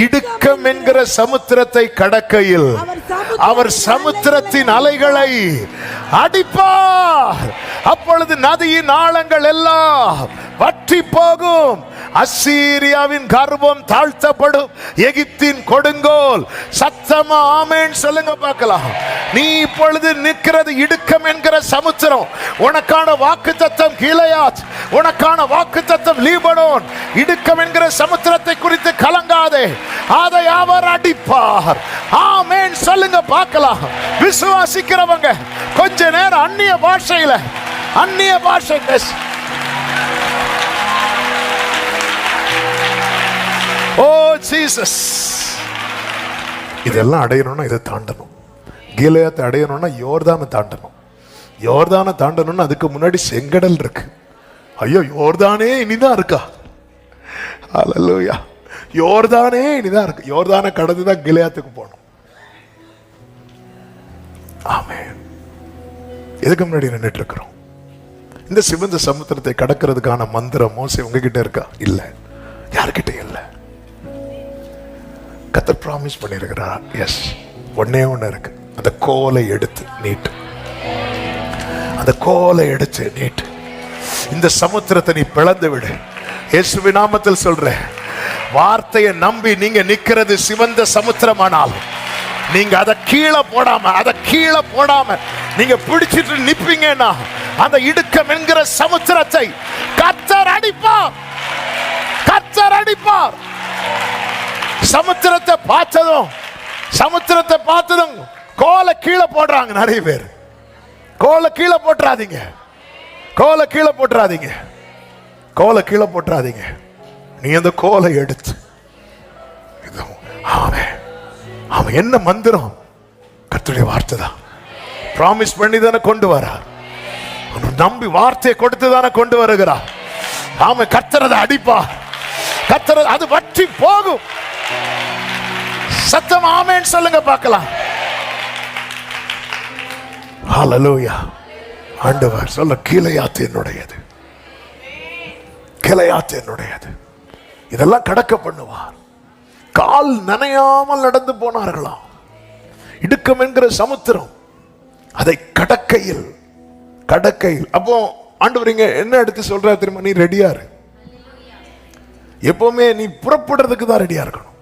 இடுக்கம் என்கிற சமுத்திரத்தை கடக்கையில் அவர் சமுத்திரத்தின் அலைகளை அடிப்பார். அப்பொழுது நதியின் ஆழங்கள் எல்லாம் வற்றி போகும். அசீரியாவின் கர்வம் தாழ்த்தப்படும். எகிப்தின் கொடுங்கோல் சத்தமா ஆமென் சொல்லுங்க பார்க்கலாம். நீ இப்பொழுது நிற்கிறது இடுக்கம் என்கிற சமுத்திரம். உனக்கான வாக்குத்தத்தம் கீலேயாத், உனக்கான வாக்குத்தத்தம் லீபனோன். இடுக்கம் என்கிற சமுத்திரத்தை குறித்து கலங்காதே, அதை அவர் அடிப்பார். ஆமென் சொல்லுங்க பார்க்கலாம். விசுவாசிக்கிறவங்க கொஞ்ச நேரம் அந்நிய பாஷையில பேசு. ஓ ஜீசஸ். இதெல்லாம் அடையணும்னா இதை தாண்டணும். கீலேயாத்தை அடையணும்னா யோர்தானை தாண்டணும். யோர்தானை தாண்டணும்னா அதுக்கு முன்னாடி செங்கடல் இருக்கு. ஐயோ யோர்தானே இனிதான் இருக்கா? அல்லேலூயா. யோர்தானே இனிதான் இருக்கு. யோர்தானை கடந்துதான் கீலேயாத்துக்கு போகணும். ஆமென். எதுக்கு முன்னாடி நின்றுட்டு இருக்கிறோம்? இந்த சிவந்த சமுத்திரத்தை கடக்கிறதுக்கான மந்திரம் மோசே உங்ககிட்ட இருக்கா? இல்ல, யாருக்கிட்ட இல்ல. கர்த்தர் ப்ராமிஸ் பண்ணிருக்கிறார். எஸ், ஒன்னே ஒண்ணு இருக்கு. அந்த கோலை எடுத்து நீட்டு, அந்த கோலை எடுத்து நீட்டு. இந்த சமுத்திரத்தை நீ பிளந்து விடு. இயேசுவின் நாமத்தில் சொல்றேன். வார்த்தையை நம்பி நீங்க நிக்கிறது சிவந்த சமுத்திரமானாலும் நீங்க அதை கீழே போடாம நீங்க பிடிச்சிட்டு நிப்பீங்கன்னா அந்த இடுக்கம் என்கிற சமுத்திரத்தை கர்த்தர் அடிப்பார். சமுத்திரத்தை பார்த்ததும் கோலை கீழே போடுறாங்க நிறைய பேர். கோலை கீழே போட்டுறாதீங்க. நீ அந்த கோலை எடுத்து அவன் என்ன மந்திரம்? கர்த்தருடைய வார்த்தை தான். ப்ராமிஸ் பண்ணி தானே கொண்டு வரார். நம்பி வார்த்தையை கொடுத்து தானே கொண்டு வருகிறார். அவன் கர்த்தரதை அடிப்பா. கர்த்தர் அது வற்றி போகும். சத்தம் ஆமென் சொல்லுங்க பார்க்கலாம். ஹல்லேலூயா. ஆண்டவர் சொல்ல கீலேயாத் என்னுடையது, இதெல்லாம் கடக்க பண்ணுவார். கால் நனையாமல் நடந்து போனார்களாம். இடுக்கம் என்கிற சமுத்திரம் அதை கடக்கையில். அப்போ ஆண்டவர் இங்க என்ன எடுத்து சொல்றாரு தெரியுமா? நீ ரெடியா இரு. எப்பவுமே நீ புறப்படுறதுக்கு தான் ரெடியா இருக்கணும்.